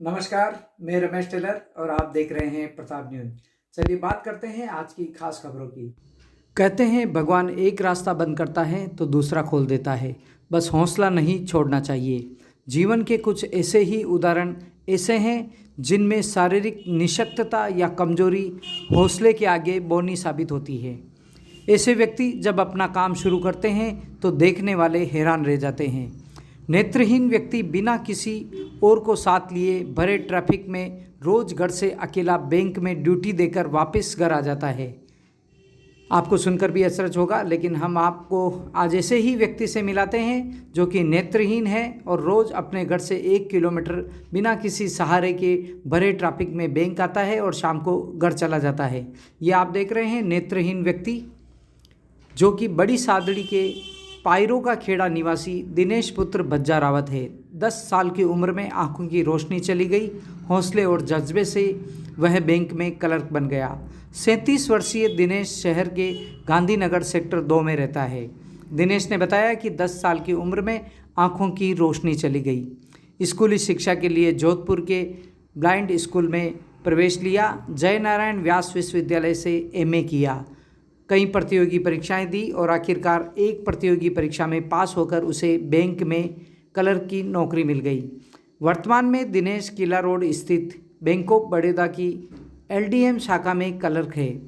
नमस्कार, मैं रमेश टेलर और आप देख रहे हैं प्रताप न्यूज। चलिए बात करते हैं आज की खास खबरों की। कहते हैं भगवान एक रास्ता बंद करता है तो दूसरा खोल देता है, बस हौसला नहीं छोड़ना चाहिए। जीवन के कुछ ऐसे ही उदाहरण ऐसे हैं जिनमें शारीरिक निशक्तता या कमजोरी हौसले के आगे बौनी साबित होती है। ऐसे व्यक्ति जब अपना काम शुरू करते हैं तो देखने वाले हैरान रह जाते हैं। नेत्रहीन व्यक्ति बिना किसी और को साथ लिए भरे ट्रैफिक में रोज घर से अकेला बैंक में ड्यूटी देकर वापस घर आ जाता है। आपको सुनकर भी अचरज होगा, लेकिन हम आपको आज ऐसे ही व्यक्ति से मिलाते हैं जो कि नेत्रहीन है और रोज अपने घर से 1 किलोमीटर बिना किसी सहारे के भरे ट्रैफिक में बैंक आता है और शाम को घर चला जाता है। ये आप देख रहे हैं नेत्रहीन व्यक्ति जो कि बड़ी सादड़ी के पायरों का खेड़ा निवासी दिनेश पुत्र भज्जा रावत है। 10 साल की उम्र में आंखों की रोशनी चली गई। हौसले और जज्बे से वह बैंक में क्लर्क बन गया। 37 वर्षीय दिनेश शहर के गांधीनगर सेक्टर 2 में रहता है। दिनेश ने बताया कि 10 साल की उम्र में आंखों की रोशनी चली गई। स्कूली शिक्षा के लिए जोधपुर के ब्लाइंड स्कूल में प्रवेश लिया। जय नारायण व्यास विश्वविद्यालय से MA किया। कई प्रतियोगी परीक्षाएं दी और आखिरकार एक प्रतियोगी परीक्षा में पास होकर उसे बैंक में क्लर्क की नौकरी मिल गई। वर्तमान में दिनेश किला रोड स्थित बैंक ऑफ बड़ौदा की LDM शाखा में क्लर्क है।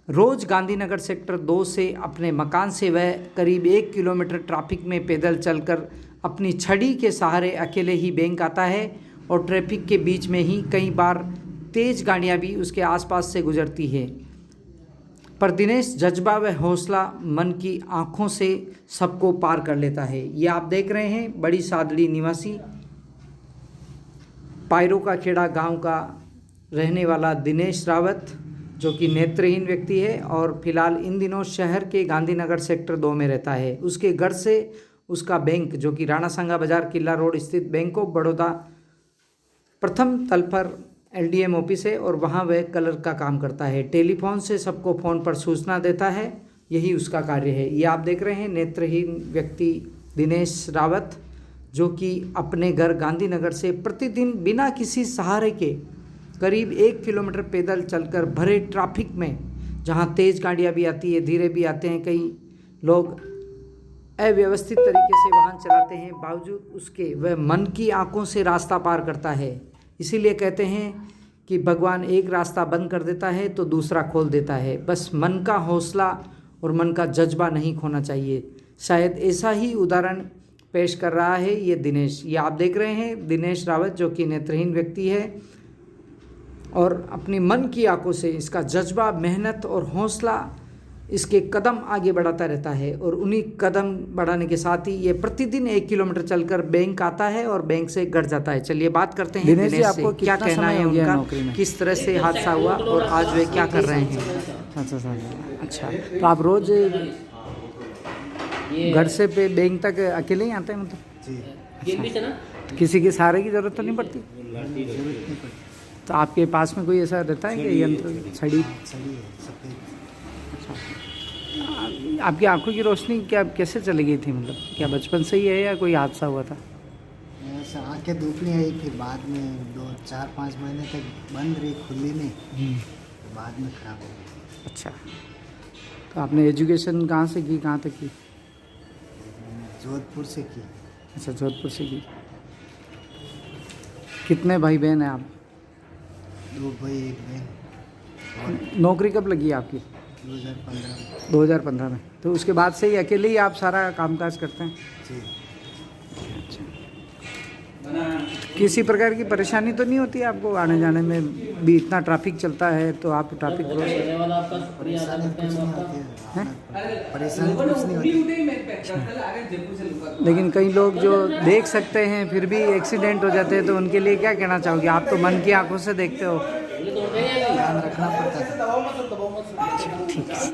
रोज गांधीनगर सेक्टर 2 से अपने मकान से वह करीब 1 किलोमीटर ट्रैफिक में पैदल चलकर अपनी छड़ी के सहारे अकेले ही बैंक आता है और ट्रैफिक के बीच में ही कई बार तेज गाड़ियां भी उसके आसपास से गुजरती है। पर दिनेश जज्बा व हौसला मन की आंखों से सबको पार कर लेता है। ये आप देख रहे हैं बड़ी सादड़ी निवासी पायरों का खेड़ा गांव का रहने वाला दिनेश रावत जो कि नेत्रहीन व्यक्ति है और फिलहाल इन दिनों शहर के गांधीनगर सेक्टर 2 में रहता है। उसके घर से उसका बैंक जो कि राणा संगा बाजार किला रोड स्थित बैंक ऑफ बड़ौदा प्रथम तल पर LDM ऑफिस है और वहाँ वह क्लर्क का काम करता है। टेलीफोन से सबको फ़ोन पर सूचना देता है, यही उसका कार्य है। ये आप देख रहे हैं नेत्रहीन व्यक्ति दिनेश रावत जो कि अपने घर गांधीनगर से प्रतिदिन बिना किसी सहारे के करीब 1 किलोमीटर पैदल चलकर भरे ट्रैफिक में, जहाँ तेज़ गाड़ियाँ भी आती है, धीरे भी आते हैं, कई लोग अव्यवस्थित तरीके से वाहन चलाते हैं, बावजूद उसके वह मन की आंखों से रास्ता पार करता है। इसीलिए कहते हैं कि भगवान एक रास्ता बंद कर देता है तो दूसरा खोल देता है, बस मन का हौसला और मन का जज्बा नहीं खोना चाहिए। शायद ऐसा ही उदाहरण पेश कर रहा है ये दिनेश। ये आप देख रहे हैं दिनेश रावत जो कि नेत्रहीन व्यक्ति है और अपनी मन की आंखों से इसका जज्बा, मेहनत और हौसला इसके कदम आगे बढ़ाता रहता है और उन्हीं कदम बढ़ाने के साथ ही ये प्रतिदिन 1 किलोमीटर चलकर बैंक आता है और बैंक से घर जाता है। चलिए बात करते हैं दिनेश से, आपको क्या कहना है उनका, किस तरह से हादसा हुआ और आज वे क्या कर रहे हैं। अच्छा, तो आप रोज घर से पे बैंक तक अकेले ही आते हैं? मतलब अच्छा, किसी के सहारे की जरूरत तो नहीं पड़ती? तो आपके पास में कोई ऐसा रहता है कि यंत्र, छड़ी? आपकी आंखों की रोशनी क्या कैसे चली गई थी? मतलब क्या बचपन से ही है या कोई हादसा हुआ था? आंखें धूप नहीं आई, फिर बाद में 2-4-5 महीने तक बंद रही, खुली नहीं, तो बाद में खराब हो गई। अच्छा, तो आपने एजुकेशन कहाँ से की, कहाँ तक की? जोधपुर से की। अच्छा, जोधपुर से की। कितने भाई बहन हैं आप? 2 भाई 1 बहन। नौकरी कब लगी आपकी? 2015 में। तो उसके बाद से ही अकेले ही आप सारा कामकाज करते हैं? जी। अच्छा, किसी प्रकार की परेशानी तो नहीं होती आपको आने जाने में? भी इतना ट्रैफिक चलता है तो आप ट्रैफिक क्रॉस परेशानी कुछ नहीं होती। लेकिन कई लोग जो देख सकते हैं फिर भी एक्सीडेंट हो जाते हैं, तो उनके लिए क्या कहना चाहोगे? आप तो मन की आंखों से देखते हो। ध्यान रखना पड़ता है। ठीक है।